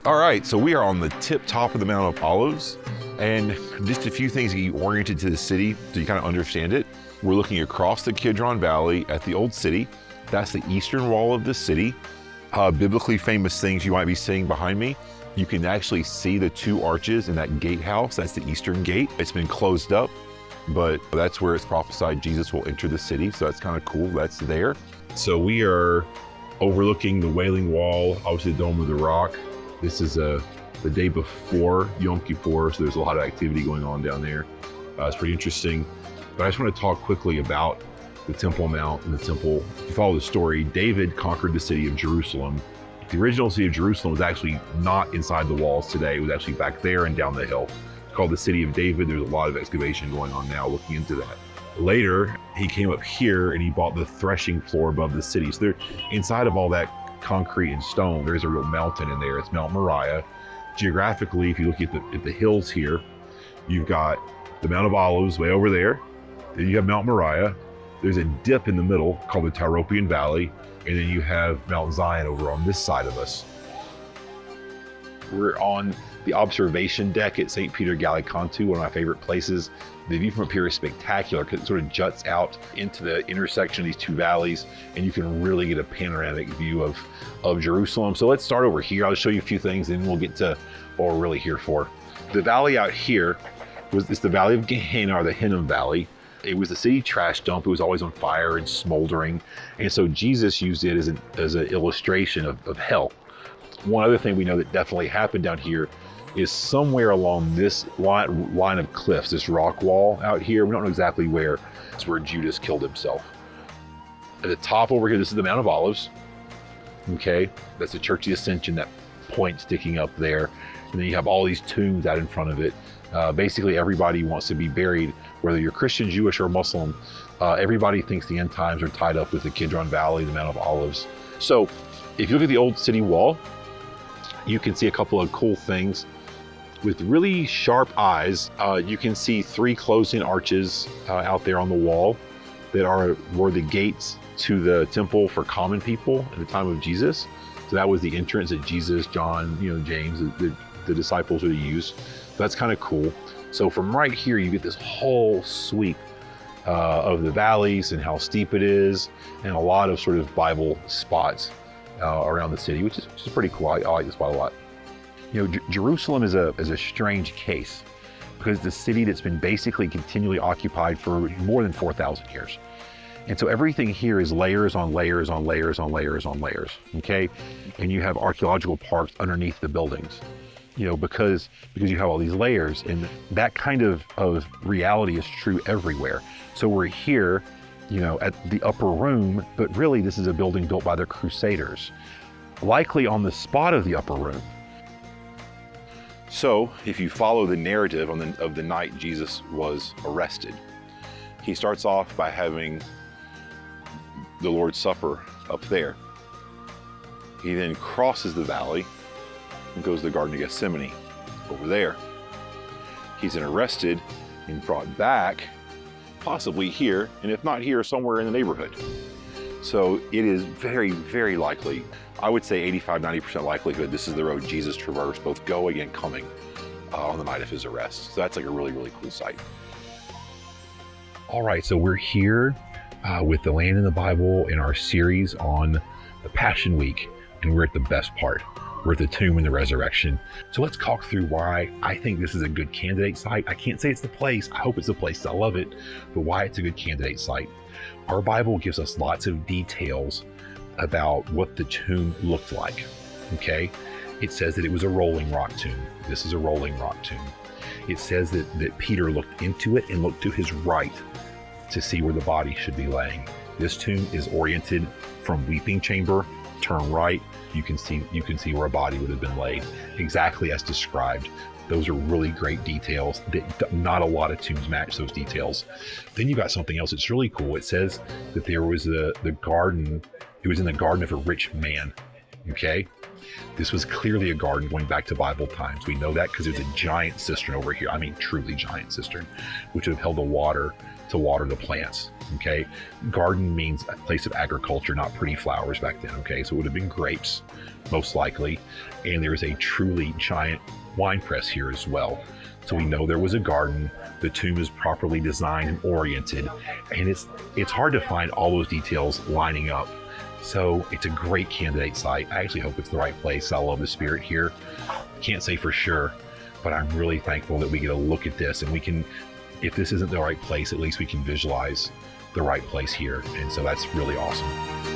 All right, so we are on the tip top of the Mount of Olives, and just a few things to get you oriented to the city so you kind of understand it. We're looking across the Kidron Valley at the Old City. That's the eastern wall of the city. Biblically famous things you might be seeing behind me. You can actually see the two arches in that gatehouse. That's the eastern gate. It's been closed up, but that's where it's prophesied Jesus will enter the city. So that's kind of cool, that's there. So we are overlooking the Wailing Wall, obviously the Dome of the Rock. This is the day before Yom Kippur, so there's a lot of activity going on down there. It's pretty interesting. But I just want to talk quickly about the Temple Mount and the temple. If you follow the story, David conquered the city of Jerusalem. The original city of Jerusalem was actually not inside the walls today. It was actually back there and down the hill. It's called the City of David. There's a lot of excavation going on now looking into that. Later, he came up here and he bought the threshing floor above the city. So there, inside of all that concrete and stone, there's a real mountain in there. It's Mount Moriah. Geographically, if you look at the hills here, you've got the Mount of Olives way over there. Then you have Mount Moriah. There's a dip in the middle called the Tyropoeon Valley. And then you have Mount Zion over on this side of us. We're on the observation deck at St. Peter Gallicantu, one of my favorite places. The view from up here is spectacular because it sort of juts out into the intersection of these two valleys, and you can really get a panoramic view of Jerusalem. So let's start over here. I'll just show you a few things, and then we'll get to what we're really here for. The valley out here it's the Valley of Gehenna, or the Hinnom Valley. It was a city trash dump. It was always on fire and smoldering. And so Jesus used it as an illustration of hell. One other thing we know that definitely happened down here is somewhere along this line of cliffs, this rock wall out here. We don't know exactly where. It's where Judas killed himself. At the top over here, this is the Mount of Olives. Okay, that's the Church of the Ascension, that point sticking up there. And then you have all these tombs out in front of it. Basically, everybody wants to be buried, whether you're Christian, Jewish, or Muslim. Everybody thinks the end times are tied up with the Kidron Valley, the Mount of Olives. So if you look at the old city wall, you can see a couple of cool things. With really sharp eyes, you can see three closing arches out there on the wall that were the gates to the temple for common people at the time of Jesus. So that was the entrance that Jesus, John, James, the disciples would use. So that's kind of cool. So from right here, you get this whole sweep of the valleys and how steep it is, and a lot of sort of Bible spots around the city, which is pretty cool. I like this spot a lot. Jerusalem is a strange case because it's a city that's been basically continually occupied for more than 4,000 years. And so everything here is layers on layers on layers on layers on layers, okay? And you have archaeological parks underneath the buildings, because you have all these layers, and that kind of reality is true everywhere. So we're here, at the upper room, but really this is a building built by the Crusaders, likely on the spot of the upper room. So if you follow the narrative of the night Jesus was arrested, he starts off by having the Lord's Supper up there. He then crosses the valley and goes to the Garden of Gethsemane over there. He's then arrested and brought back, possibly here, and if not here, somewhere in the neighborhood. So it is very, very likely, I would say 85-90% likelihood this is the road Jesus traversed, both going and coming on the night of his arrest. So that's like a really, really cool sight. All right, so we're here with the Land in the Bible in our series on the Passion Week, and we're at the best part. We're at the tomb and the resurrection. So let's talk through why I think this is a good candidate site. I can't say it's the place. I hope it's the place. I love it, but why it's a good candidate site. Our Bible gives us lots of details about what the tomb looked like, okay? It says that it was a rolling rock tomb. This is a rolling rock tomb. It says that Peter looked into it and looked to his right to see where the body should be laying. This tomb is oriented from weeping chamber, turn right, you can see where a body would have been laid, exactly as described. Those are really great details. Not a lot of tombs match those details. Then you got something else that's really cool. It says that there was the garden. It was in the garden of a rich man. Okay, this was clearly a garden going back to Bible times. We know that because there's a giant cistern over here. I mean, truly giant cistern, which would have held the water to water the plants. Okay, garden means a place of agriculture, not pretty flowers back then. Okay, so it would have been grapes, most likely, and there is a truly giant wine press here as well. So we know there was a garden. The tomb is properly designed and oriented, and it's hard to find all those details lining up. So it's a great candidate site. I actually hope it's the right place. I love the spirit here. Can't say for sure, but I'm really thankful that we get a look at this, and we can, if this isn't the right place, at least we can visualize the right place here. And so that's really awesome.